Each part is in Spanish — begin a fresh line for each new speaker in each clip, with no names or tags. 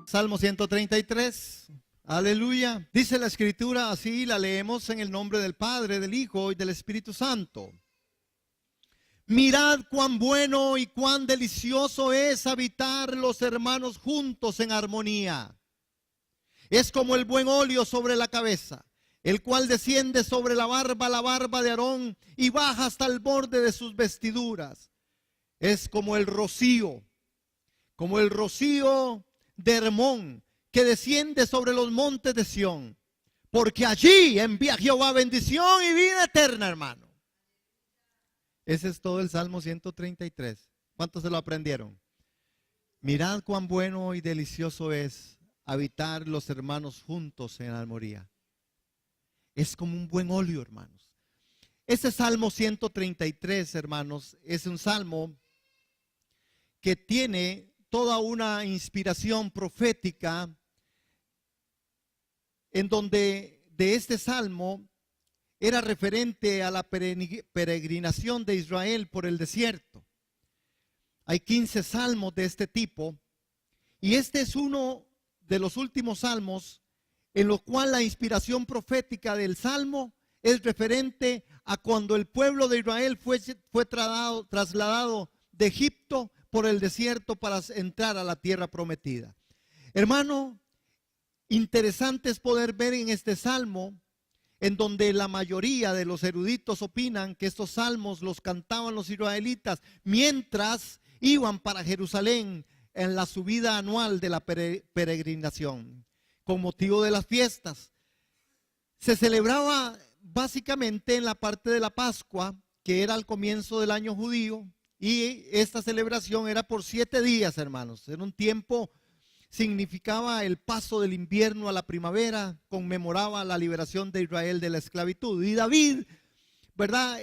Salmo 133, aleluya. Dice la escritura así, la leemos en el nombre del Padre, del Hijo y del Espíritu Santo. Mirad cuán bueno y cuán delicioso es habitar los hermanos juntos en armonía. Es como el buen óleo sobre la cabeza, el cual desciende sobre la barba de Aarón y baja hasta el borde de sus vestiduras. Es como el rocío de Hermón, que desciende sobre los montes de Sión, porque allí envía Jehová bendición y vida eterna, hermano. Ese es todo el Salmo 133. ¿Cuántos se lo aprendieron? Mirad cuán bueno y delicioso es habitar los hermanos juntos en armonía. Es como un buen óleo, hermanos. Ese Salmo 133, hermanos, es un salmo que tiene toda una inspiración profética, en donde de este salmo era referente a la peregrinación de Israel por el desierto. Hay 15 salmos de este tipo, y este es uno de los últimos salmos en lo cual la inspiración profética del salmo es referente a cuando el pueblo de Israel fue trasladado de Egipto por el desierto para entrar a la tierra prometida. Hermano, interesante es poder ver en este salmo, en donde la mayoría de los eruditos opinan que estos salmos los cantaban los israelitas mientras iban para Jerusalén en la subida anual de la peregrinación, con motivo de las fiestas. Se celebraba básicamente en la parte de la Pascua, que era al comienzo del año judío, y esta celebración era por 7 días, hermanos. En un tiempo significaba el paso del invierno a la primavera, conmemoraba la liberación de Israel de la esclavitud. Y David, ¿verdad?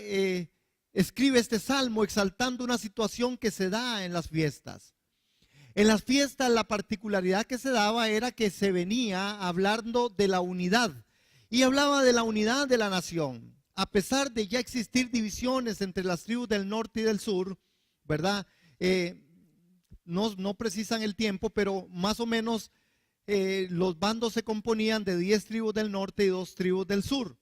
Escribe este salmo exaltando una situación que se da en las fiestas. En las fiestas la particularidad que se daba era que se venía hablando de la unidad, y hablaba de la unidad de la nación. A pesar de ya existir divisiones entre las tribus del norte y del sur, ¿verdad? No precisan el tiempo, pero más o menos los bandos se componían de 10 tribus del norte y 2 tribus del sur.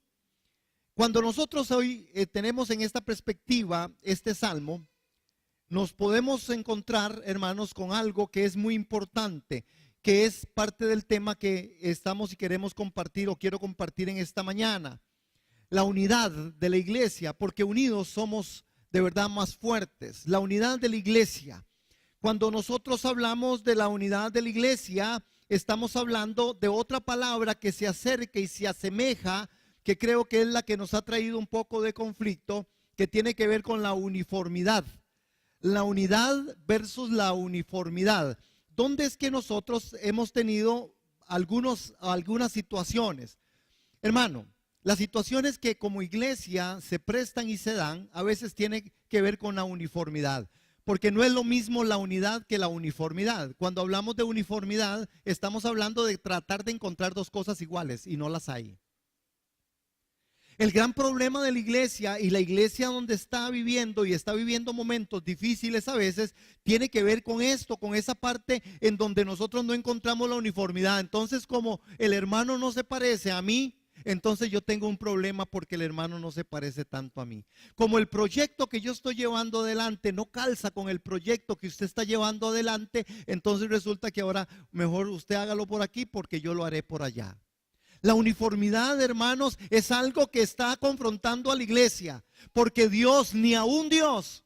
Cuando nosotros hoy tenemos en esta perspectiva este salmo, nos podemos encontrar, hermanos, con algo que es muy importante, que es parte del tema que estamos y queremos compartir o quiero compartir en esta mañana. La unidad de la iglesia, porque unidos somos de verdad más fuertes. La unidad de la iglesia. Cuando nosotros hablamos de la unidad de la iglesia, estamos hablando de otra palabra que se acerca y se asemeja, que creo que es la que nos ha traído un poco de conflicto, que tiene que ver con la uniformidad. La unidad versus la uniformidad. ¿Dónde es que nosotros hemos tenido algunas situaciones? Hermano, las situaciones que como iglesia se prestan y se dan, a veces tienen que ver con la uniformidad. Porque no es lo mismo la unidad que la uniformidad. Cuando hablamos de uniformidad, estamos hablando de tratar de encontrar dos cosas iguales y no las hay. El gran problema de la iglesia y la iglesia donde está viviendo y está viviendo momentos difíciles a veces, tiene que ver con esto, con esa parte en donde nosotros no encontramos la uniformidad. Entonces, como el hermano no se parece a mí, entonces yo tengo un problema porque el hermano no se parece tanto a mí. Como el proyecto que yo estoy llevando adelante no calza con el proyecto que usted está llevando adelante, entonces resulta que ahora mejor usted hágalo por aquí porque yo lo haré por allá. La uniformidad, hermanos, es algo que está confrontando a la iglesia, porque Dios, ni aún Dios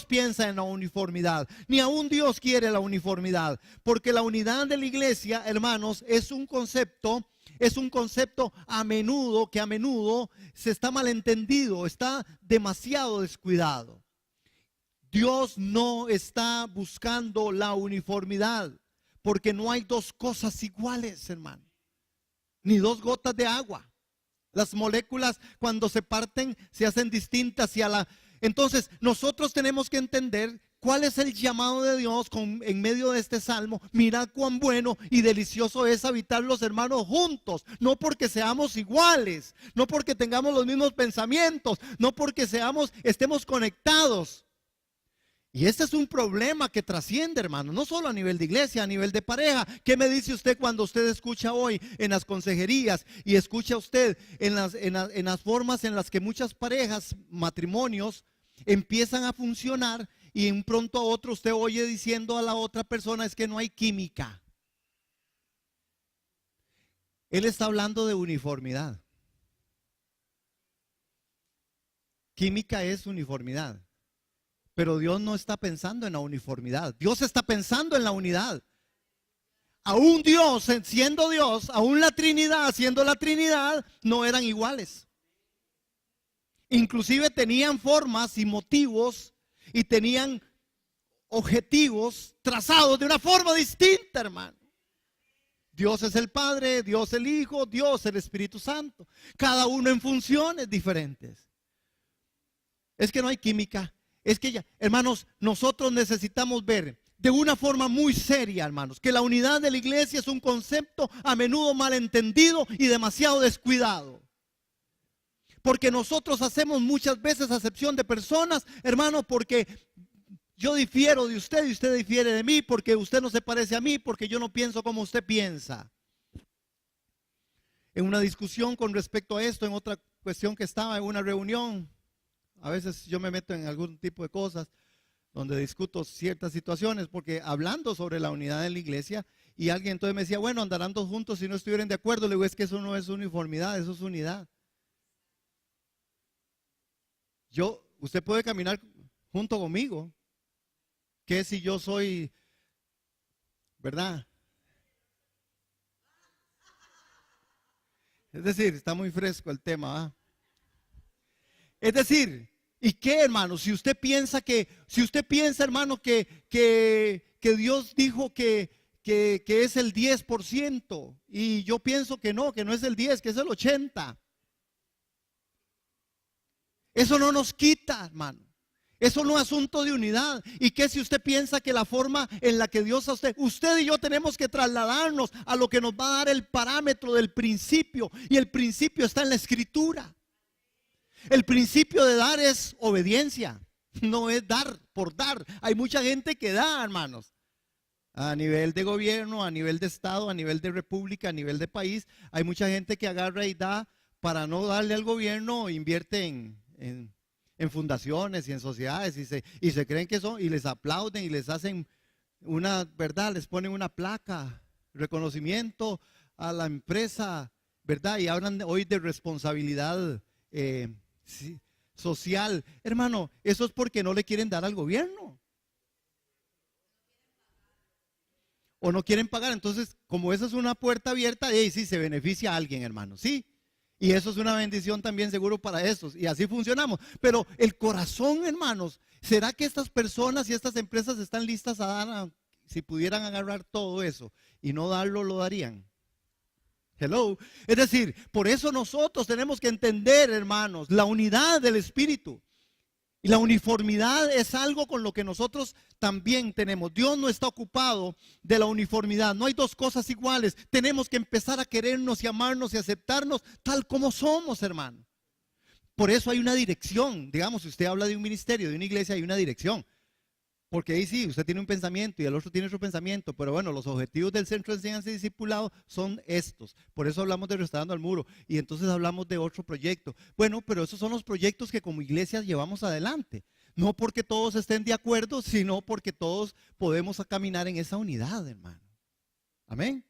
piensa en la uniformidad, ni aún Dios quiere la uniformidad, porque la unidad de la iglesia, hermanos, es un concepto a menudo se está malentendido, está demasiado descuidado. Dios no está buscando la uniformidad, porque no hay dos cosas iguales, hermano, ni dos gotas de agua. Las moléculas cuando se parten se hacen distintas Entonces nosotros tenemos que entender ¿cuál es el llamado de Dios en medio de este salmo? Mirad cuán bueno y delicioso es habitar los hermanos juntos, no porque seamos iguales, no porque tengamos los mismos pensamientos, no porque estemos conectados. Y este es un problema que trasciende, hermano, no solo a nivel de iglesia, a nivel de pareja. ¿Qué me dice usted cuando usted escucha hoy en las consejerías y escucha usted en las formas en las que muchas parejas, matrimonios, empiezan a funcionar y de un pronto a otro usted oye diciendo a la otra persona es que no hay química? Él está hablando de uniformidad. Química es uniformidad. Pero Dios no está pensando en la uniformidad. Dios está pensando en la unidad. Aún Dios, siendo Dios, aún la Trinidad, siendo la Trinidad, no eran iguales. Inclusive tenían formas y motivos y tenían objetivos trazados de una forma distinta, hermano. Dios es el Padre, Dios el Hijo, Dios el Espíritu Santo. Cada uno en funciones diferentes. Es que no hay química. Es que ya, hermanos, nosotros necesitamos ver de una forma muy seria, hermanos, que la unidad de la iglesia es un concepto a menudo malentendido y demasiado descuidado. Porque nosotros hacemos muchas veces acepción de personas, hermano, porque yo difiero de usted y usted difiere de mí, porque usted no se parece a mí, porque yo no pienso como usted piensa. En una discusión con respecto a esto, en otra cuestión que estaba en una reunión, a veces yo me meto en algún tipo de cosas donde discuto ciertas situaciones, porque hablando sobre la unidad de la iglesia, y alguien entonces me decía, bueno, andarán todos juntos si no estuvieran de acuerdo. Le digo, es que eso no es uniformidad, eso es unidad. Usted puede caminar junto conmigo, que si yo soy, ¿verdad? Es decir, está muy fresco el tema, ¿ah? Es decir, ¿y qué, hermano? Si usted piensa, hermano, que Dios dijo que es el 10%, y yo pienso que no es el 10, que es el 80%. Eso no nos quita, hermano. Eso no es asunto de unidad. ¿Y qué si usted piensa que la forma en la que Dios a usted y yo tenemos que trasladarnos a lo que nos va a dar el parámetro del principio? Y el principio está en la Escritura. El principio de dar es obediencia, no es dar por dar. Hay mucha gente que da, hermanos, a nivel de gobierno, a nivel de estado, a nivel de república, a nivel de país. Hay mucha gente que agarra y da para no darle al gobierno, invierte en fundaciones y en sociedades y se creen que son, y les aplauden y les hacen una, ¿verdad? Les ponen una placa, reconocimiento a la empresa, ¿verdad? Y hablan hoy de responsabilidad social. Hermano, eso es porque no le quieren dar al gobierno o no quieren pagar. Entonces, como esa es una puerta abierta, sí se beneficia a alguien, hermano, sí, y eso es una bendición también seguro para esos, y así funcionamos. Pero el corazón, hermanos, ¿será que estas personas y estas empresas están listas a dar? Si pudieran agarrar todo eso y no darlo, lo darían. Hello. Es decir, por eso nosotros tenemos que entender, hermanos, la unidad del Espíritu. Y la uniformidad es algo con lo que nosotros también tenemos. Dios no está ocupado de la uniformidad. No hay dos cosas iguales. Tenemos que empezar a querernos y amarnos y aceptarnos tal como somos, hermano. Por eso hay una dirección. Digamos, si usted habla de un ministerio, de una iglesia, hay una dirección. Porque ahí sí, usted tiene un pensamiento y el otro tiene otro pensamiento, pero bueno, los objetivos del Centro de Enseñanza y Discipulado son estos. Por eso hablamos de Restaurando al Muro y entonces hablamos de otro proyecto. Bueno, pero esos son los proyectos que como iglesias llevamos adelante. No porque todos estén de acuerdo, sino porque todos podemos caminar en esa unidad, hermano. Amén.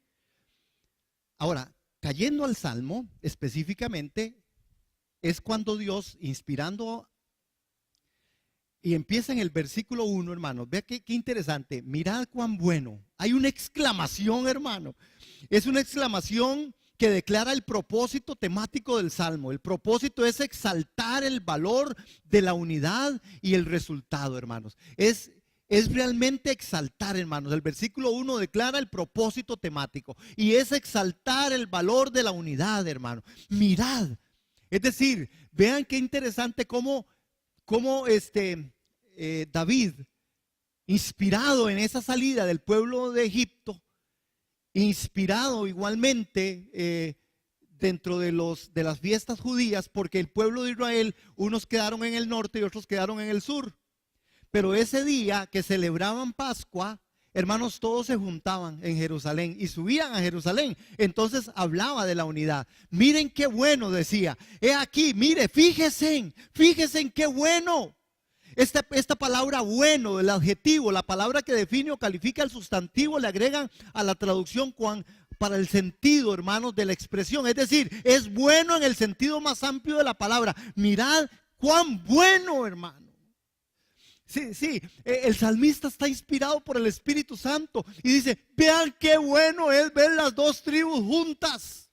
Ahora, cayendo al Salmo específicamente, es cuando Dios, inspirando, y empieza en el versículo 1, hermanos. Vea qué interesante. Mirad cuán bueno. Hay una exclamación, hermano. Es una exclamación que declara el propósito temático del Salmo. El propósito es exaltar el valor de la unidad y el resultado, hermanos. Es realmente exaltar, hermanos. El versículo 1 declara el propósito temático y es exaltar el valor de la unidad, hermano. Mirad. Es decir, vean qué interesante cómo David inspirado en esa salida del pueblo de Egipto, inspirado igualmente dentro de las fiestas judías, porque el pueblo de Israel, unos quedaron en el norte y otros quedaron en el sur. Pero ese día que celebraban Pascua, hermanos, todos se juntaban en Jerusalén y subían a Jerusalén. Entonces hablaba de la unidad. Miren qué bueno, decía. He aquí, mire, fíjense en qué bueno. Esta palabra bueno, el adjetivo, la palabra que define o califica el sustantivo, le agregan a la traducción para el sentido, hermanos, de la expresión. Es decir, es bueno en el sentido más amplio de la palabra. Mirad cuán bueno, hermano. Sí, el salmista está inspirado por el Espíritu Santo y dice, vean qué bueno es ver las dos tribus juntas.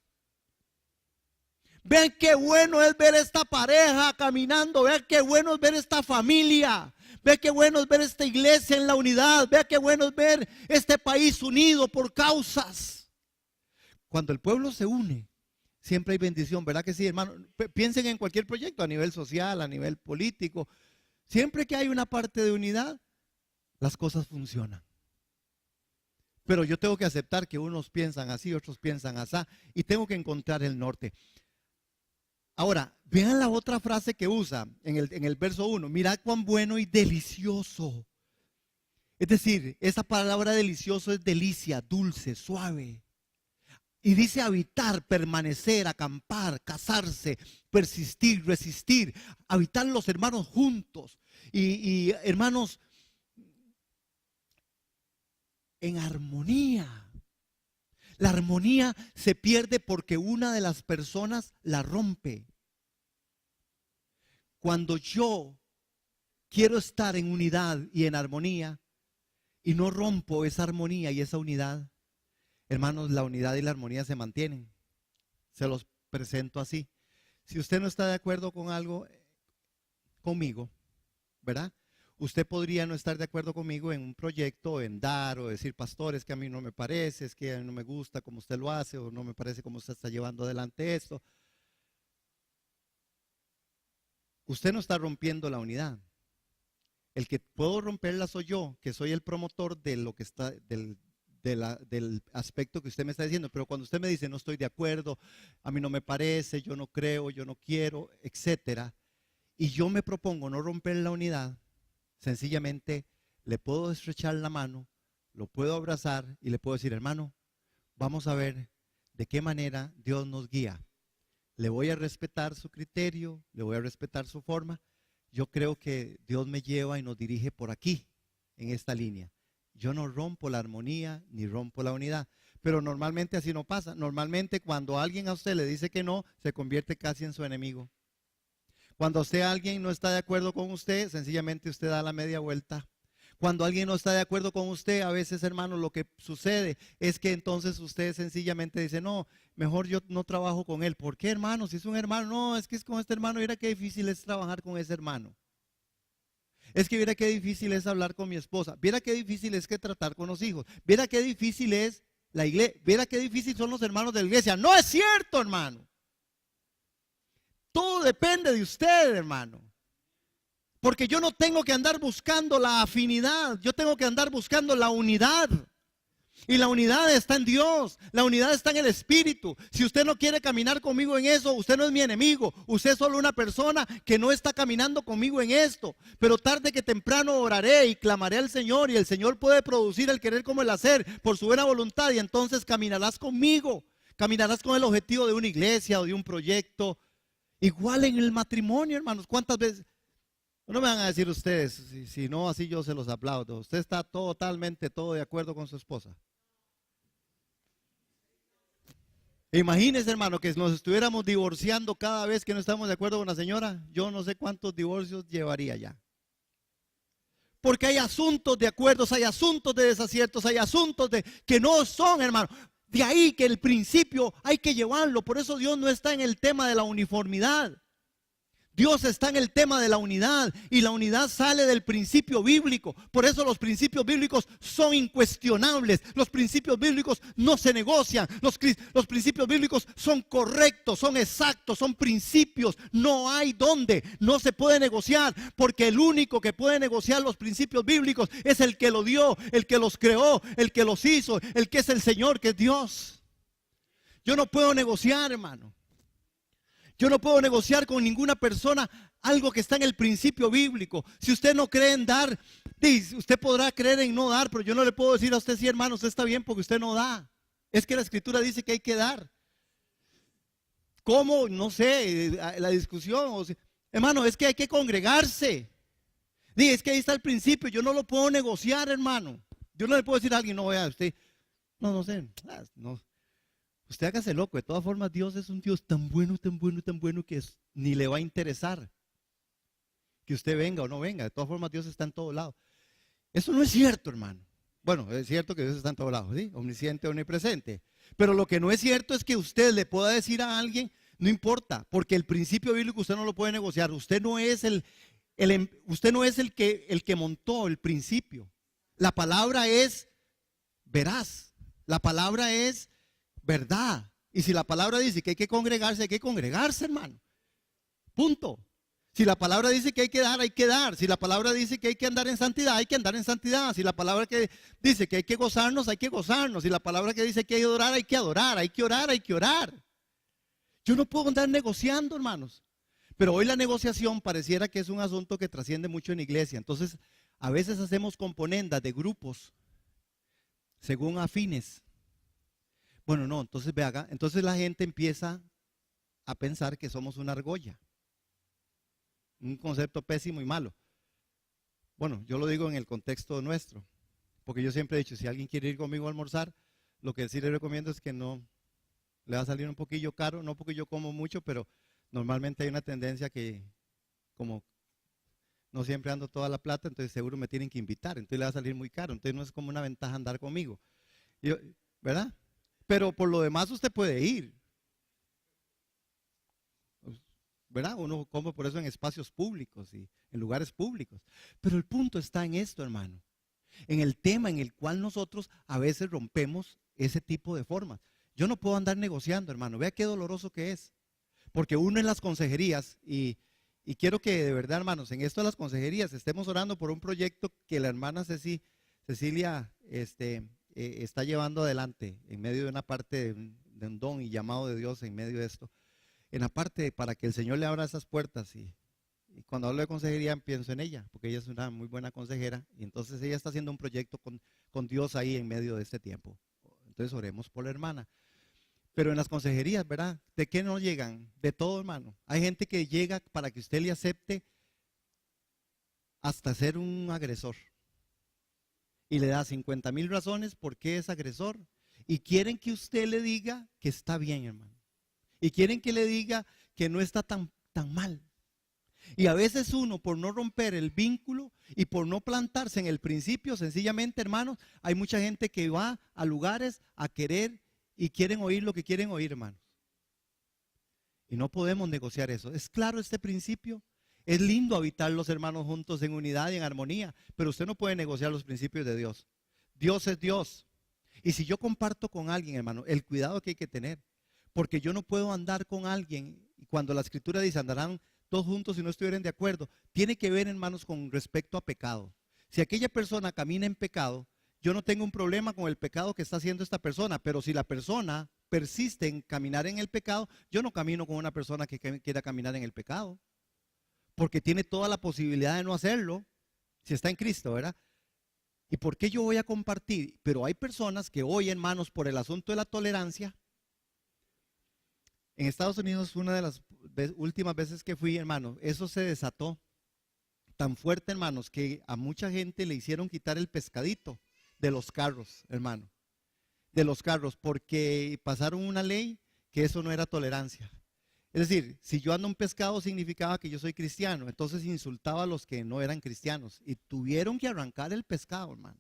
Vean qué bueno es ver esta pareja caminando. Vean qué bueno es ver esta familia. Vean qué bueno es ver esta iglesia en la unidad. Vean qué bueno es ver este país unido por causas. Cuando el pueblo se une, siempre hay bendición, ¿verdad que sí, hermano? Piensen en cualquier proyecto a nivel social, a nivel político. Siempre que hay una parte de unidad, las cosas funcionan. Pero yo tengo que aceptar que unos piensan así, otros piensan así, y tengo que encontrar el norte. Ahora, vean la otra frase que usa en el verso 1. Mirad cuán bueno y delicioso. Es decir, esa palabra delicioso es delicia, dulce, suave. Y dice habitar, permanecer, acampar, casarse, persistir, resistir. Habitar los hermanos juntos. Y hermanos, en armonía. La armonía se pierde porque una de las personas la rompe. Cuando yo quiero estar en unidad y en armonía y no rompo esa armonía y esa unidad, hermanos, la unidad y la armonía se mantienen. Se los presento así. Si usted no está de acuerdo con algo conmigo, ¿verdad? Usted podría no estar de acuerdo conmigo en un proyecto, en dar o decir, pastor, es que a mí no me parece, es que a mí no me gusta como usted lo hace o no me parece como usted está llevando adelante esto. Usted no está rompiendo la unidad. El que puedo romperla soy yo, que soy el promotor de lo que está, del aspecto que usted me está diciendo. Pero cuando usted me dice, no estoy de acuerdo, a mí no me parece, yo no creo, yo no quiero, etcétera, y yo me propongo no romper la unidad, sencillamente le puedo estrechar la mano, lo puedo abrazar y le puedo decir, hermano, vamos a ver de qué manera Dios nos guía. Le voy a respetar su criterio, le voy a respetar su forma. Yo creo que Dios me lleva y nos dirige por aquí, en esta línea. Yo no rompo la armonía ni rompo la unidad. Pero normalmente así no pasa. Normalmente cuando alguien a usted le dice que no, se convierte casi en su enemigo. Cuando alguien no está de acuerdo con usted, sencillamente usted da la media vuelta. Cuando alguien no está de acuerdo con usted, a veces, hermano, lo que sucede es que entonces usted sencillamente dice, no, mejor yo no trabajo con él. ¿Por qué, hermano? Si es un hermano, no, es que es con este hermano, mira qué difícil es trabajar con ese hermano. Es que mira qué difícil es hablar con mi esposa. Mira qué difícil es que tratar con los hijos. Mira qué difícil es la iglesia. Mira qué difícil son los hermanos de la iglesia. No es cierto, hermano. Todo depende de usted, hermano. Porque yo no tengo que andar buscando la afinidad, yo tengo que andar buscando la unidad. Y la unidad está en Dios, la unidad está en el Espíritu. Si usted no quiere caminar conmigo en eso, usted no es mi enemigo. Usted es solo una persona que no está caminando conmigo en esto. Pero tarde que temprano oraré y clamaré al Señor, y el Señor puede producir el querer como el hacer por su buena voluntad, y entonces caminarás conmigo. Caminarás con el objetivo de una iglesia o de un proyecto. Igual en el matrimonio, hermanos. ¿Cuántas veces? No me van a decir ustedes, si no, así yo se los aplaudo. Usted está totalmente todo de acuerdo con su esposa. Imagínese, hermano, que nos estuviéramos divorciando cada vez que no estamos de acuerdo con la señora. Yo no sé cuántos divorcios llevaría ya. Porque hay asuntos de acuerdos, hay asuntos de desaciertos, hay asuntos que no son, hermano. De ahí que el principio hay que llevarlo. Por eso Dios no está en el tema de la uniformidad. Dios está en el tema de la unidad y la unidad sale del principio bíblico. Por eso los principios bíblicos son incuestionables. Los principios bíblicos no se negocian. Los principios bíblicos son correctos, son exactos, son principios. No hay donde, no se puede negociar, porque el único que puede negociar los principios bíblicos es el que lo dio, el que los creó, el que los hizo, el que es el Señor, que es Dios. Yo no puedo negociar, hermano. Yo no puedo negociar con ninguna persona algo que está en el principio bíblico. Si usted no cree en dar, usted podrá creer en no dar, pero yo no le puedo decir a usted, sí, hermano, usted está bien porque usted no da. Es que la Escritura dice que hay que dar. ¿Cómo? No sé, la discusión. Hermano, es que hay que congregarse. Es que ahí está el principio, yo no lo puedo negociar, hermano. Yo no le puedo decir a alguien, no, vea, usted, no sé, no. Usted hágase loco, de todas formas Dios es un Dios tan bueno, tan bueno, tan bueno que ni le va a interesar que usted venga o no venga. De todas formas Dios está en todo lado. Eso no es cierto, hermano. Bueno, es cierto que Dios está en todo lado, ¿sí? Omnisciente, omnipresente. Pero lo que no es cierto es que usted le pueda decir a alguien, no importa, porque el principio bíblico usted no lo puede negociar. Usted no es usted no es el que montó el principio. La palabra es veraz. La palabra es verdad. Y si la palabra dice que hay que congregarse, hermano. Punto. Si la palabra dice que hay que dar, hay que dar. Si la palabra dice que hay que andar en santidad, hay que andar en santidad. Si la palabra que dice que hay que gozarnos, hay que gozarnos. Si la palabra que dice que hay que adorar, hay que adorar. Hay que orar, hay que orar. Yo no puedo andar negociando, hermanos. Pero hoy la negociación pareciera que es un asunto que trasciende mucho en la iglesia. Entonces, a veces hacemos componendas de grupos según afines. Bueno, no, entonces ve acá, entonces la gente empieza a pensar que somos una argolla. Un concepto pésimo y malo. Bueno, yo lo digo en el contexto nuestro, porque yo siempre he dicho, si alguien quiere ir conmigo a almorzar, lo que sí le recomiendo es que no le va a salir un poquillo caro, no porque yo como mucho, pero normalmente hay una tendencia que como no siempre ando toda la plata, entonces seguro me tienen que invitar, entonces le va a salir muy caro, entonces no es como una ventaja andar conmigo. ¿Verdad? Pero por lo demás usted puede ir, ¿verdad? Uno come por eso en espacios públicos y en lugares públicos. Pero el punto está en esto, hermano, en el tema en el cual nosotros a veces rompemos ese tipo de formas. Yo no puedo andar negociando, hermano. Vea qué doloroso que es. Porque uno en las consejerías, y quiero que de verdad, hermanos, en esto de las consejerías estemos orando por un proyecto que la hermana Cecilia está llevando adelante en medio de una parte de un don y llamado de Dios en medio de esto. En la parte para que el Señor le abra esas puertas. Y cuando hablo de consejería pienso en ella, porque ella es una muy buena consejera. Y entonces ella está haciendo un proyecto con Dios ahí en medio de este tiempo. Entonces oremos por la hermana. Pero en las consejerías, ¿verdad? ¿De qué no llegan? De todo, hermano. Hay gente que llega para que usted le acepte hasta ser un agresor. Y le da 50,000 razones por qué es agresor. Y quieren que usted le diga que está bien, hermano. Y quieren que le diga que no está tan mal. Y a veces uno, por no romper el vínculo y por no plantarse en el principio, sencillamente, hermanos, hay mucha gente que va a lugares a querer y quieren oír lo que quieren oír, hermanos. Y no podemos negociar eso. ¿Es claro este principio? Es lindo habitar los hermanos juntos en unidad y en armonía, pero usted no puede negociar los principios de Dios. Dios es Dios. Y si yo comparto con alguien, hermano, el cuidado que hay que tener, porque yo no puedo andar con alguien, y cuando la Escritura dice andarán todos juntos y no estuvieran de acuerdo, tiene que ver, hermanos, con respecto a pecado. Si aquella persona camina en pecado, yo no tengo un problema con el pecado que está haciendo esta persona, pero si la persona persiste en caminar en el pecado, yo no camino con una persona que quiera caminar en el pecado, porque tiene toda la posibilidad de no hacerlo, si está en Cristo, ¿verdad? ¿Y por qué yo voy a compartir? Pero hay personas que hoy, hermanos, por el asunto de la tolerancia, en Estados Unidos, una de las últimas veces que fui, hermano, eso se desató tan fuerte, hermanos, que a mucha gente le hicieron quitar el pescadito de los carros, hermano, de los carros, porque pasaron una ley que eso no era tolerancia. Es decir, si yo ando un pescado significaba que yo soy cristiano, entonces insultaba a los que no eran cristianos y tuvieron que arrancar el pescado, hermano,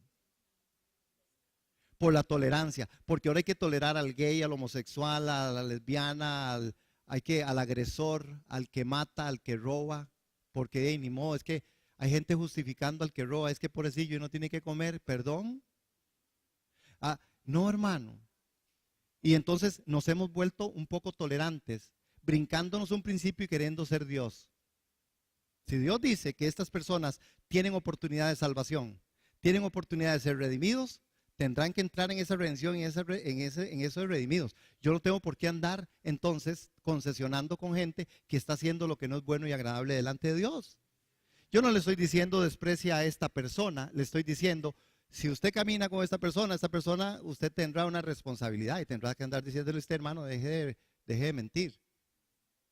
por la tolerancia, porque ahora hay que tolerar al gay, al homosexual, a la lesbiana, hay que al agresor, al que mata, al que roba, porque ni modo, es que hay gente justificando al que roba, es que pobrecillo y no tiene que comer, perdón. Ah, no, hermano. Y entonces nos hemos vuelto un poco tolerantes, brincándonos un principio y queriendo ser Dios. Si Dios dice que estas personas tienen oportunidad de salvación, tienen oportunidad de ser redimidos, tendrán que entrar en esa redención, en eso de redimidos. Yo no tengo por qué andar entonces concesionando con gente que está haciendo lo que no es bueno y agradable delante de Dios. Yo no le estoy diciendo desprecia a esta persona, le estoy diciendo, si usted camina con esta persona, usted tendrá una responsabilidad y tendrá que andar diciéndole a usted, hermano, deje de mentir.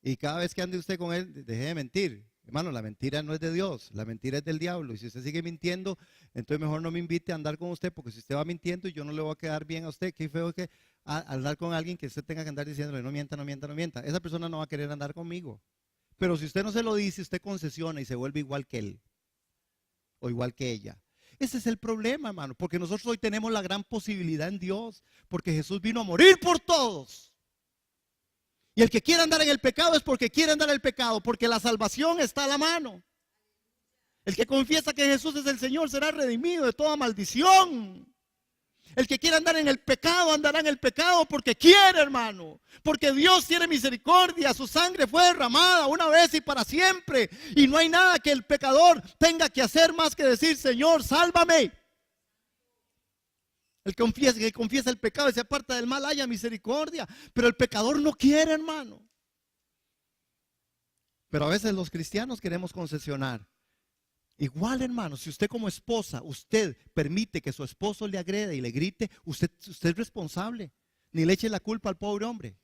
Y cada vez que ande usted con él, deje de mentir. Hermano, la mentira no es de Dios, la mentira es del diablo. Y si usted sigue mintiendo, entonces mejor no me invite a andar con usted, porque si usted va mintiendo y yo no le voy a quedar bien a usted, qué feo que andar con alguien que usted tenga que andar diciéndole no mienta, no mienta, no mienta. Esa persona no va a querer andar conmigo. Pero si usted no se lo dice, usted concesiona y se vuelve igual que él o igual que ella. Ese es el problema, hermano, porque nosotros hoy tenemos la gran posibilidad en Dios, porque Jesús vino a morir por todos. Y el que quiera andar en el pecado es porque quiere andar en el pecado, porque la salvación está a la mano. El que confiesa que Jesús es el Señor será redimido de toda maldición. El que quiera andar en el pecado andará en el pecado porque quiere, hermano. Porque Dios tiene misericordia, su sangre fue derramada una vez y para siempre. Y no hay nada que el pecador tenga que hacer más que decir, Señor, sálvame. El que confiesa el pecado y se aparta del mal haya misericordia. Pero el pecador no quiere, hermano. Pero a veces los cristianos queremos concesionar. Igual, hermano, si usted como esposa, usted permite que su esposo le agrede y le grite, usted es responsable. Ni le eche la culpa al pobre hombre.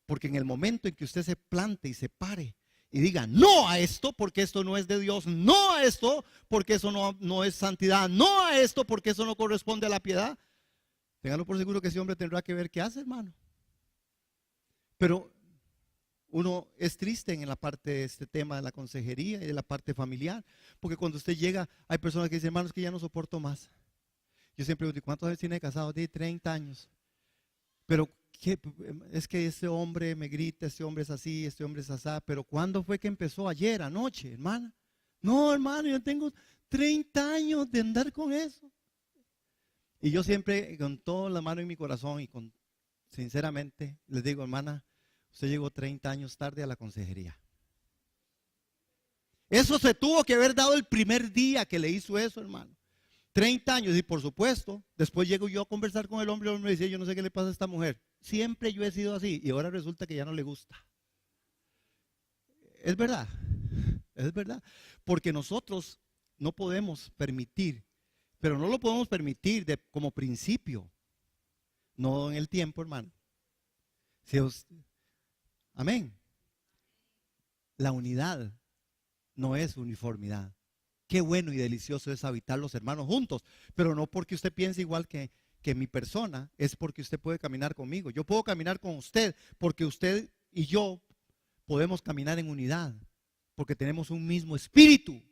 Porque en el momento en que usted se plante y se pare y diga no a esto porque esto no es de Dios, no a esto porque eso no es santidad, no a esto porque eso no corresponde a la piedad, ténganlo por seguro que ese hombre tendrá que ver qué hace, hermano. Pero uno es triste en la parte de este tema de la consejería y de la parte familiar, porque cuando usted llega, hay personas que dicen, hermanos, que ya no soporto más. Yo siempre digo, ¿cuántos años tiene casado? Tiene 30 años. Pero es que este hombre me grita, este hombre es así, este hombre es así. Pero ¿cuándo fue que empezó? Ayer, anoche, hermana. No, hermano, yo tengo 30 años de andar con eso. Y yo siempre, con toda la mano en mi corazón y sinceramente, les digo, hermana, usted llegó 30 años tarde a la consejería. Eso se tuvo que haber dado el primer día que le hizo eso, hermano. 30 años y por supuesto, después llego yo a conversar con el hombre y me dice, yo no sé qué le pasa a esta mujer. Siempre yo he sido así y ahora resulta que ya no le gusta. Es verdad, es verdad. Porque nosotros no podemos permitir, pero no lo podemos permitir como principio. No en el tiempo, hermano. Amén. La unidad no es uniformidad. Qué bueno y delicioso es habitar los hermanos juntos, pero no porque usted piense igual que mi persona, es porque usted puede caminar conmigo. Yo puedo caminar con usted porque usted y yo podemos caminar en unidad, porque tenemos un mismo espíritu,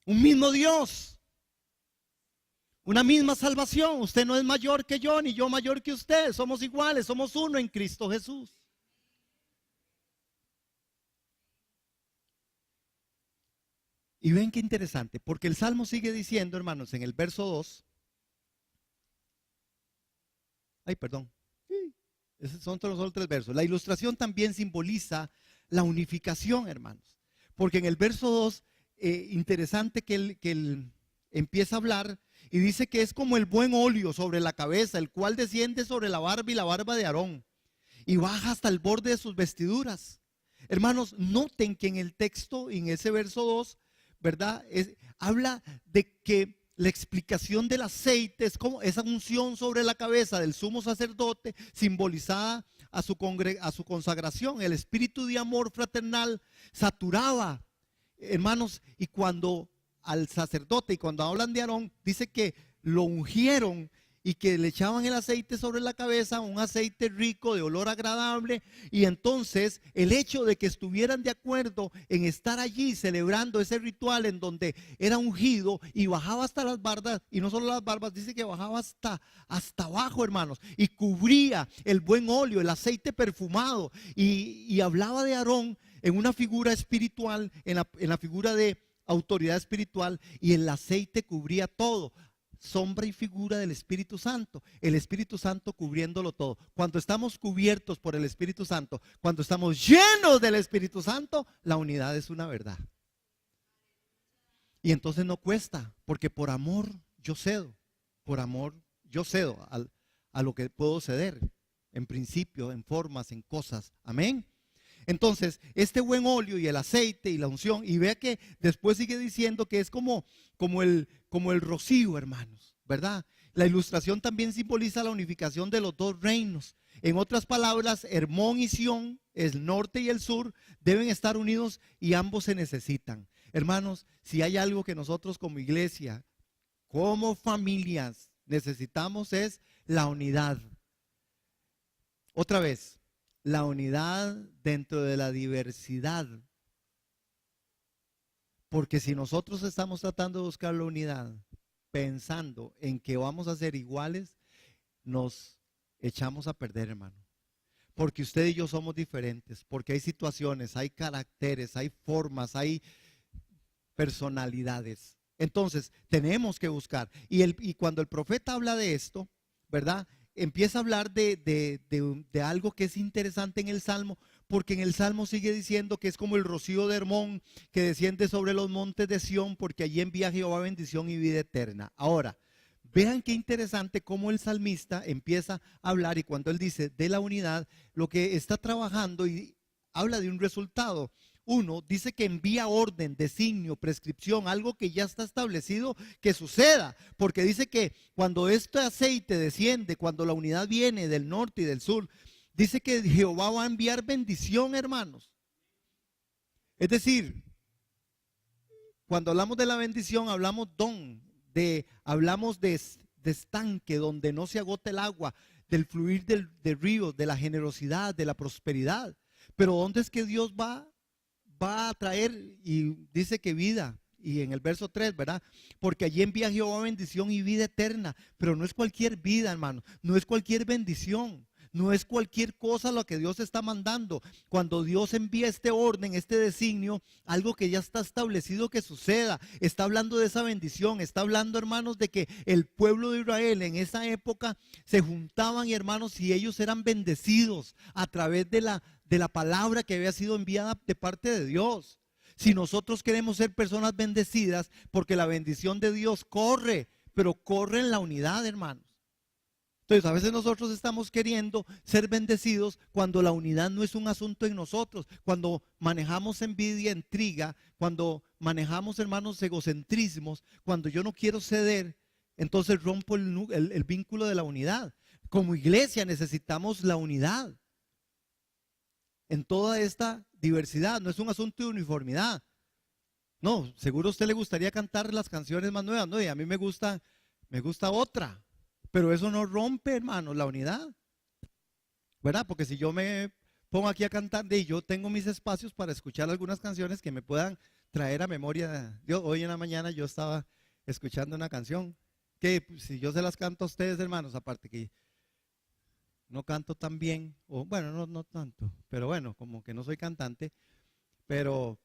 un mismo Dios, una misma salvación. Usted no es mayor que yo, ni yo mayor que usted. Somos iguales, somos uno en Cristo Jesús. Y ven qué interesante, porque el Salmo sigue diciendo, hermanos, en el verso 2. Ay, perdón. Esos son solo 3 versos. La ilustración también simboliza la unificación, hermanos. Porque en el verso 2, interesante que él empieza a hablar y dice que es como el buen óleo sobre la cabeza, el cual desciende sobre la barba y la barba de Aarón y baja hasta el borde de sus vestiduras. Hermanos, noten que en el texto, en ese verso 2, ¿verdad? Habla de que la explicación del aceite es como esa unción sobre la cabeza del sumo sacerdote, simbolizada a su consagración. El espíritu de amor fraternal saturaba, hermanos, y cuando al sacerdote, y cuando hablan de Aarón, dice que lo ungieron y que le echaban el aceite sobre la cabeza, un aceite rico de olor agradable, y entonces el hecho de que estuvieran de acuerdo en estar allí celebrando ese ritual en donde era ungido y bajaba hasta las barbas, y no solo las barbas, dice que bajaba hasta abajo, hermanos, y cubría el buen óleo, el aceite perfumado, y hablaba de Aarón en una figura espiritual, en la figura de autoridad espiritual, y el aceite cubría todo, sombra y figura del Espíritu Santo, el Espíritu Santo cubriéndolo todo. Cuando estamos cubiertos por el Espíritu Santo, cuando estamos llenos del Espíritu Santo, la unidad es una verdad. Y entonces no cuesta, porque por amor yo cedo, por amor yo cedo a lo que puedo ceder, en principio, en formas, en cosas. Amén. Entonces, este buen óleo y el aceite y la unción, y vea que después sigue diciendo que es como el rocío, hermanos, ¿verdad? La ilustración también simboliza la unificación de los dos reinos. En otras palabras, Hermón y Sión, el norte y el sur, deben estar unidos y ambos se necesitan. Hermanos, si hay algo que nosotros como iglesia, como familias, necesitamos es la unidad. Otra vez, la unidad dentro de la diversidad. Porque si nosotros estamos tratando de buscar la unidad, pensando en que vamos a ser iguales, nos echamos a perder, hermano. Porque usted y yo somos diferentes, porque hay situaciones, hay caracteres, hay formas, hay personalidades. Entonces, tenemos que buscar. Y cuando el profeta habla de esto, ¿verdad? Empieza a hablar de algo que es interesante en el Salmo, porque en el Salmo sigue diciendo que es como el rocío de Hermón que desciende sobre los montes de Sión, porque allí envía Jehová bendición y vida eterna. Ahora, vean qué interesante cómo el salmista empieza a hablar, y cuando él dice de la unidad, lo que está trabajando y habla de un resultado. Uno, dice que envía orden, designio, prescripción, algo que ya está establecido que suceda, porque dice que cuando este aceite desciende, cuando la unidad viene del norte y del sur, dice que Jehová va a enviar bendición, hermanos. Es decir, cuando hablamos de la bendición, hablamos hablamos de estanque, donde no se agota el agua, del fluir del río, de la generosidad, de la prosperidad. Pero ¿dónde es que Dios va a traer? Y dice que vida, y en el verso 3, ¿verdad? Porque allí envía Jehová bendición y vida eterna. Pero no es cualquier vida, hermano, no es cualquier bendición, no es cualquier cosa lo que Dios está mandando. Cuando Dios envía este orden, este designio, algo que ya está establecido que suceda, está hablando de esa bendición, está hablando, hermanos, de que el pueblo de Israel en esa época se juntaban, hermanos, y ellos eran bendecidos a través de la palabra que había sido enviada de parte de Dios. Si nosotros queremos ser personas bendecidas, porque la bendición de Dios corre, pero corre en la unidad, hermanos. Entonces a veces nosotros estamos queriendo ser bendecidos cuando la unidad no es un asunto en nosotros, cuando manejamos envidia, intriga, cuando manejamos, hermanos, egocentrismos, cuando yo no quiero ceder, entonces rompo el vínculo de la unidad. Como iglesia necesitamos la unidad en toda esta diversidad, no es un asunto de uniformidad. No, seguro a usted le gustaría cantar las canciones más nuevas, ¿no? Y a mí me gusta otra. Pero eso no rompe, hermano, la unidad, ¿verdad? Porque si yo me pongo aquí a cantar, y yo tengo mis espacios para escuchar algunas canciones que me puedan traer a memoria. Hoy en la mañana yo estaba escuchando una canción que pues, si yo se las canto a ustedes, hermanos, aparte que no canto tan bien, o bueno, no tanto, pero bueno, como que no soy cantante, pero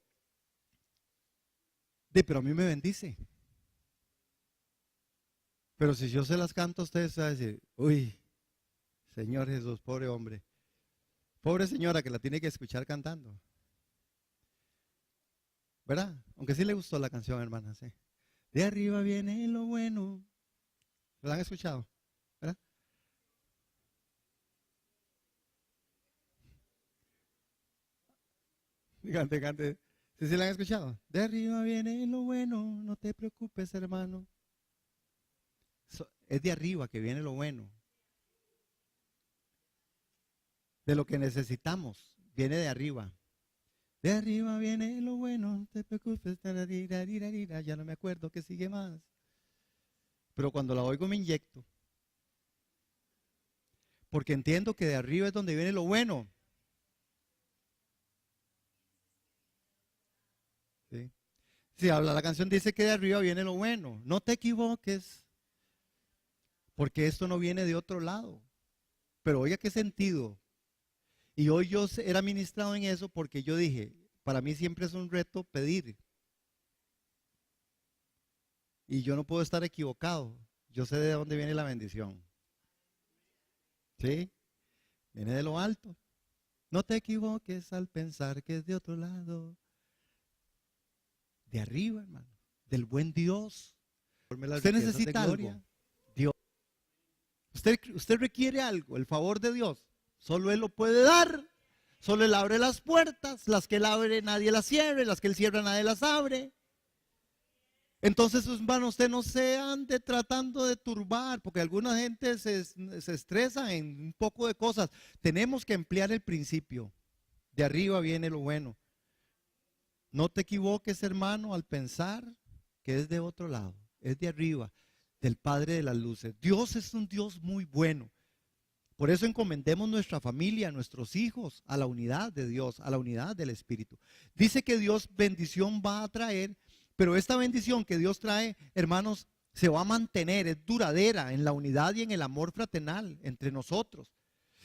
a mí me bendice. Pero si yo se las canto a ustedes, van a decir, uy, Señor Jesús, pobre hombre. Pobre señora que la tiene que escuchar cantando. ¿Verdad? Aunque sí le gustó la canción, hermana. ¿Sí? De arriba viene lo bueno. ¿Lo han escuchado? ¿Verdad? Cante, cante. ¿Sí, sí la han escuchado? De arriba viene lo bueno, no te preocupes, hermano. Es de arriba que viene lo bueno. De lo que necesitamos, viene de arriba. De arriba viene lo bueno, no te preocupes, ya no me acuerdo qué sigue más. Pero cuando la oigo me inyecto. porque entiendo que de arriba es donde viene lo bueno. ¿Sí? Si habla la canción dice que de arriba viene lo bueno. No te equivoques, porque esto no viene de otro lado. Pero oiga qué sentido. Y hoy yo era ministrado en eso porque yo dije, para mí siempre es un reto pedir. Y yo no puedo estar equivocado. Yo sé de dónde viene la bendición. ¿Sí? Viene de lo alto. No te equivoques al pensar que es de otro lado. De arriba, hermano. Del buen Dios. Usted necesita algo. Dios. Usted requiere algo, el favor de Dios. Solo Él lo puede dar. Solo Él abre las puertas. Las que Él abre nadie las cierre. Las que Él cierra nadie las abre. Entonces, hermanos, usted no se ande tratando de turbar, porque alguna gente se estresa en un poco de cosas. Tenemos que emplear el principio. De arriba viene lo bueno. No te equivoques, hermano, al pensar que es de otro lado. Es de arriba, del Padre de las luces. Dios es un Dios muy bueno. Por eso encomendemos nuestra familia, nuestros hijos, a la unidad de Dios, a la unidad del Espíritu. Dice que Dios bendición va a traer. Pero esta bendición que Dios trae, hermanos, se va a mantener, es duradera en la unidad y en el amor fraternal entre nosotros.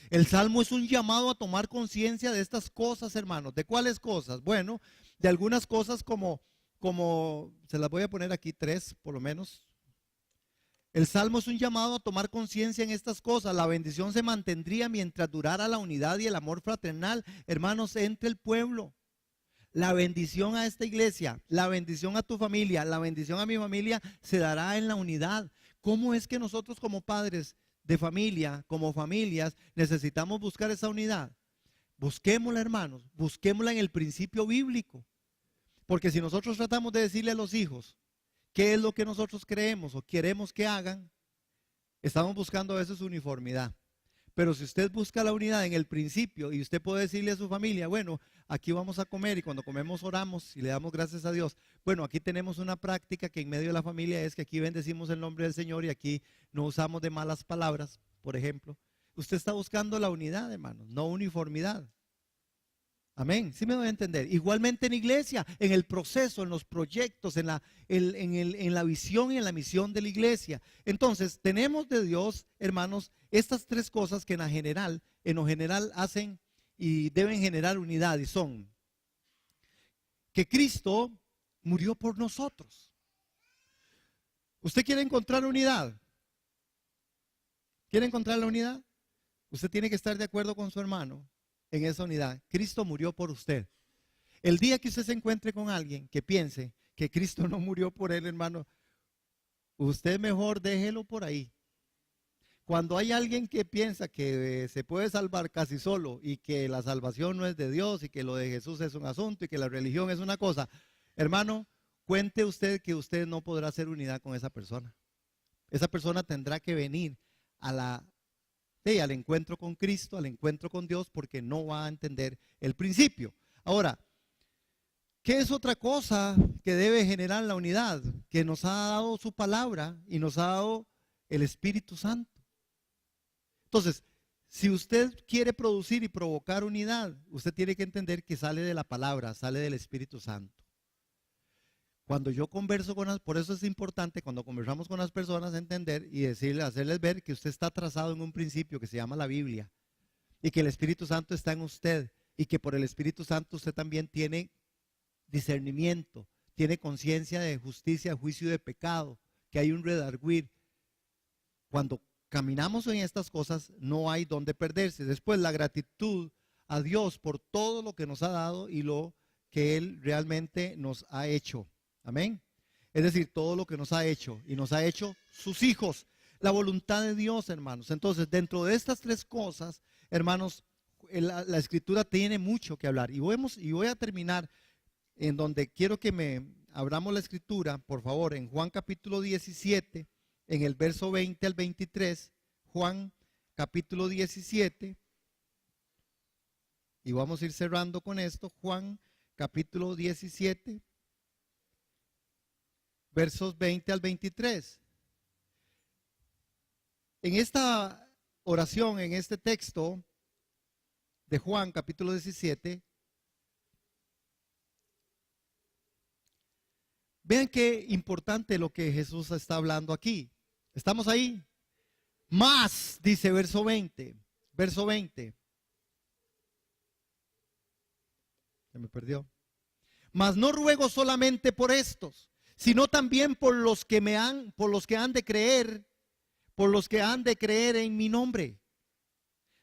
El Salmo es un llamado a tomar conciencia de estas cosas, hermanos. ¿De cuáles cosas? Bueno, de algunas cosas como se las voy a poner aquí 3 por lo menos. El Salmo es un llamado a tomar conciencia en estas cosas. La bendición se mantendría mientras durara la unidad y el amor fraternal, hermanos, entre el pueblo. La bendición a esta iglesia, la bendición a tu familia, la bendición a mi familia se dará en la unidad. ¿Cómo es que nosotros como padres de familia, como familias, necesitamos buscar esa unidad? Busquémosla, hermanos, busquémosla en el principio bíblico. Porque si nosotros tratamos de decirle a los hijos qué es lo que nosotros creemos o queremos que hagan, estamos buscando a veces uniformidad. Pero si usted busca la unidad en el principio y usted puede decirle a su familia, bueno, aquí vamos a comer y cuando comemos oramos y le damos gracias a Dios. Bueno, aquí tenemos una práctica que en medio de la familia es que aquí bendecimos el nombre del Señor y aquí no usamos de malas palabras, por ejemplo. Usted está buscando la unidad, hermanos, no uniformidad. Amén, sí me voy a entender. Igualmente en iglesia, en el proceso, en los proyectos, en la visión y en la misión de la iglesia. Entonces, tenemos de Dios, hermanos, estas 3 cosas que en lo general hacen y deben generar unidad, y son que Cristo murió por nosotros. ¿Usted quiere encontrar unidad? ¿Quiere encontrar la unidad? Usted tiene que estar de acuerdo con su hermano en esa unidad. Cristo murió por usted. El día que usted se encuentre con alguien que piense que Cristo no murió por él, hermano, usted mejor déjelo por ahí. Cuando hay alguien que piensa que se puede salvar casi solo y que la salvación no es de Dios y que lo de Jesús es un asunto y que la religión es una cosa, hermano, cuente usted que usted no podrá hacer unidad con esa persona. Esa persona tendrá que venir al encuentro con Cristo, al encuentro con Dios, porque no va a entender el principio. Ahora, ¿qué es otra cosa que debe generar la unidad? Que nos ha dado su palabra y nos ha dado el Espíritu Santo. Entonces, si usted quiere producir y provocar unidad, usted tiene que entender que sale de la palabra, sale del Espíritu Santo. Cuando yo converso por eso es importante cuando conversamos con las personas entender y hacerles ver que usted está trazado en un principio que se llama la Biblia y que el Espíritu Santo está en usted y que por el Espíritu Santo usted también tiene discernimiento, tiene conciencia de justicia, juicio y de pecado, que hay un redarguir. Cuando caminamos en estas cosas no hay donde perderse. Después la gratitud a Dios por todo lo que nos ha dado y lo que Él realmente nos ha hecho. Amén. Es decir, todo lo que nos ha hecho y nos ha hecho sus hijos. La voluntad de Dios, hermanos. Entonces, dentro de estas 3 cosas, hermanos, la Escritura tiene mucho que hablar. Y voy a terminar en donde quiero que me abramos la Escritura, por favor, en Juan capítulo 17, en el verso 20 al 23. Juan capítulo 17. Y vamos a ir cerrando con esto. Juan capítulo 17. Versos 20 al 23. En esta oración en este texto de Juan capítulo 17, vean qué importante lo que Jesús está hablando aquí. ¿Estamos ahí? Más, dice verso 20. Verso 20. Se me perdió. Mas no ruego solamente por estos, sino también por los que han de creer, por los que han de creer en mi nombre.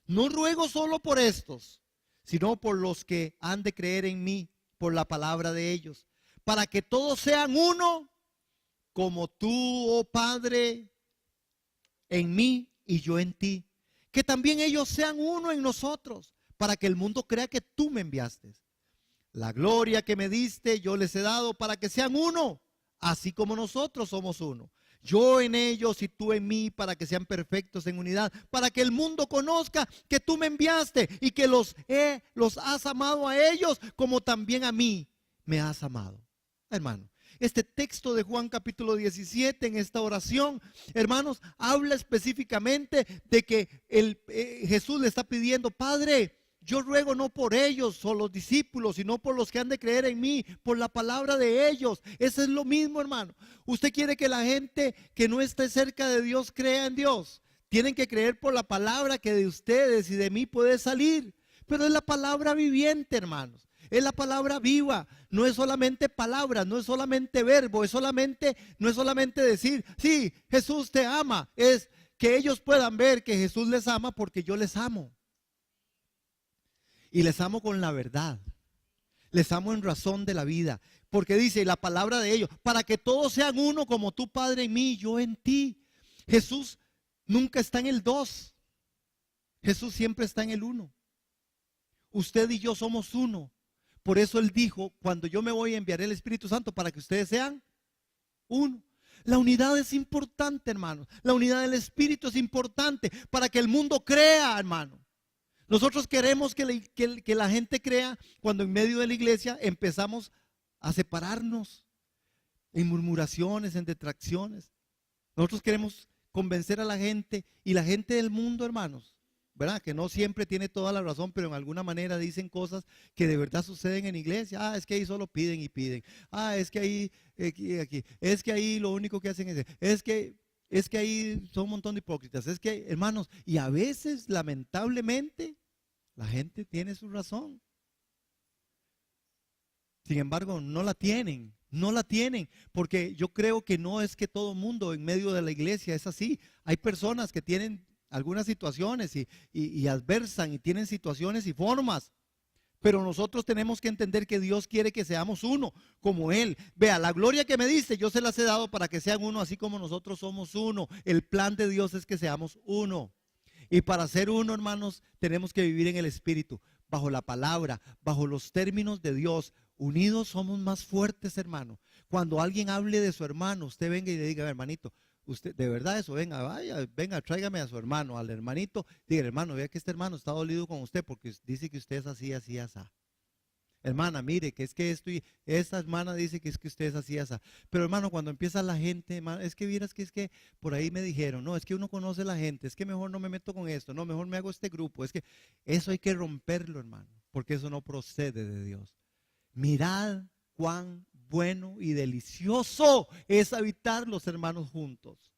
No ruego solo por estos, sino por los que han de creer en mí, por la palabra de ellos, para que todos sean uno, como tú, oh Padre, en mí y yo en ti. Que también ellos sean uno en nosotros, para que el mundo crea que tú me enviaste. La gloria que me diste yo les he dado para que sean uno, así como nosotros somos uno. Yo en ellos y tú en mí, para que sean perfectos en unidad, para que el mundo conozca que tú me enviaste y que los has amado a ellos como también a mí me has amado. Hermano, este texto de Juan capítulo 17 en esta oración, hermanos, habla específicamente de que Jesús le está pidiendo: Padre, yo ruego no por ellos o los discípulos, sino por los que han de creer en mí, por la palabra de ellos. Eso es lo mismo, hermano. Usted quiere que la gente que no esté cerca de Dios crea en Dios. Tienen que creer por la palabra que de ustedes y de mí puede salir. Pero es la palabra viviente, hermanos. Es la palabra viva. No es solamente palabras, no es solamente verbo, no es solamente decir, sí, Jesús te ama. Es que ellos puedan ver que Jesús les ama porque yo les amo. Y les amo con la verdad. Les amo en razón de la vida. Porque dice la palabra de ellos: para que todos sean uno, como tú, Padre, en mí y yo en ti. Jesús nunca está en el dos. Jesús siempre está en el uno. Usted y yo somos uno. Por eso Él dijo: cuando yo me voy, enviaré el Espíritu Santo para que ustedes sean uno. La unidad es importante, hermanos. La unidad del Espíritu es importante para que el mundo crea, hermano. Nosotros queremos que la gente crea cuando en medio de la iglesia empezamos a separarnos en murmuraciones, en detracciones. Nosotros queremos convencer a la gente, y la gente del mundo, hermanos, ¿verdad? Que no siempre tiene toda la razón, pero en alguna manera dicen cosas que de verdad suceden en iglesia. Es que ahí solo piden y piden. Es que ahí, aquí. Es que ahí lo único que hacen es que ahí son un montón de hipócritas. Es que, hermanos, y a veces, lamentablemente, la gente tiene su razón. Sin embargo, no la tienen, porque yo creo que no es que todo mundo en medio de la iglesia es así. Hay personas que tienen algunas situaciones y adversan y tienen situaciones y formas. Pero nosotros tenemos que entender que Dios quiere que seamos uno, como Él. Vea, la gloria que me diste, yo se las he dado para que sean uno, así como nosotros somos uno. El plan de Dios es que seamos uno. Y para ser uno, hermanos, tenemos que vivir en el Espíritu, bajo la palabra, bajo los términos de Dios. Unidos somos más fuertes, hermano. Cuando alguien hable de su hermano, usted venga y le diga: hermanito, usted, de verdad eso, venga, tráigame a su hermano, al hermanito. Diga: hermano, vea que este hermano está dolido con usted porque dice que usted es así, así, así. Hermana, mire, que es que esta hermana dice que es que usted es así, así. Pero hermano, cuando empieza la gente, hermano, es que vieras que es que por ahí me dijeron, no, es que uno conoce a la gente, es que mejor no me meto con esto, no, mejor me hago este grupo. Es que eso hay que romperlo, hermano, porque eso no procede de Dios. Mirad cuán bueno y delicioso es habitar los hermanos juntos.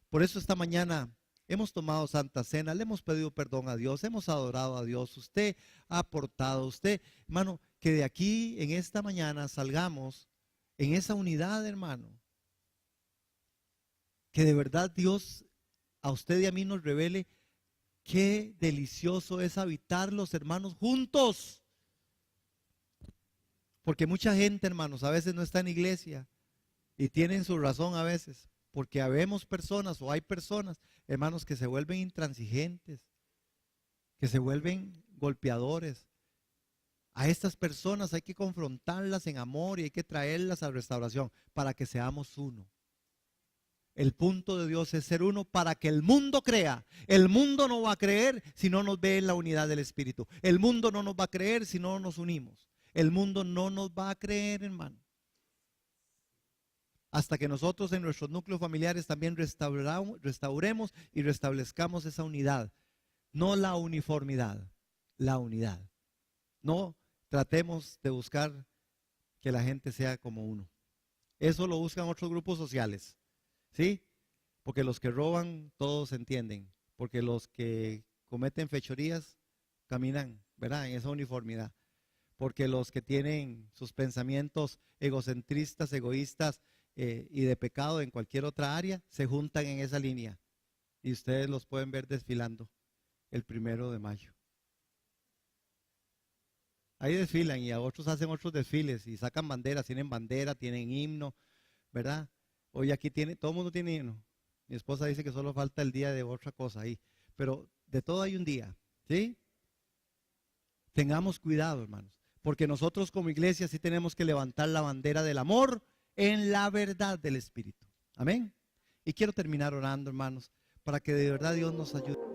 Por eso esta mañana hemos tomado Santa Cena, le hemos pedido perdón a Dios, hemos adorado a Dios. Usted ha aportado, usted, hermano, que de aquí en esta mañana salgamos en esa unidad, hermano. Que de verdad Dios a usted y a mí nos revele qué delicioso es habitar los hermanos juntos. Porque mucha gente, hermanos, a veces no está en iglesia y tienen su razón a veces. Porque habemos personas o hay personas, hermanos, que se vuelven intransigentes, que se vuelven golpeadores. A estas personas hay que confrontarlas en amor y hay que traerlas a restauración para que seamos uno. El punto de Dios es ser uno para que el mundo crea. El mundo no va a creer si no nos ve en la unidad del Espíritu. El mundo no nos va a creer si no nos unimos. El mundo no nos va a creer, hermano. hasta que nosotros en nuestros núcleos familiares también restauremos y restablezcamos esa unidad. No la uniformidad, la unidad. No tratemos de buscar que la gente sea como uno. Eso lo buscan otros grupos sociales, ¿sí? Porque los que roban todos entienden, porque los que cometen fechorías caminan, ¿verdad? En esa uniformidad. Porque los que tienen sus pensamientos egocentristas, egoístas y de pecado en cualquier otra área, se juntan en esa línea. Y ustedes los pueden ver desfilando el 1 de mayo. Ahí desfilan y a otros hacen otros desfiles y sacan banderas, tienen bandera, tienen himno, ¿verdad? Hoy aquí todo el mundo tiene himno. Mi esposa dice que solo falta el día de otra cosa ahí, pero de todo hay un día, ¿sí? Tengamos cuidado, hermanos, porque nosotros como iglesia sí tenemos que levantar la bandera del amor en la verdad del Espíritu. Amén. Y quiero terminar orando, hermanos, para que de verdad Dios nos ayude.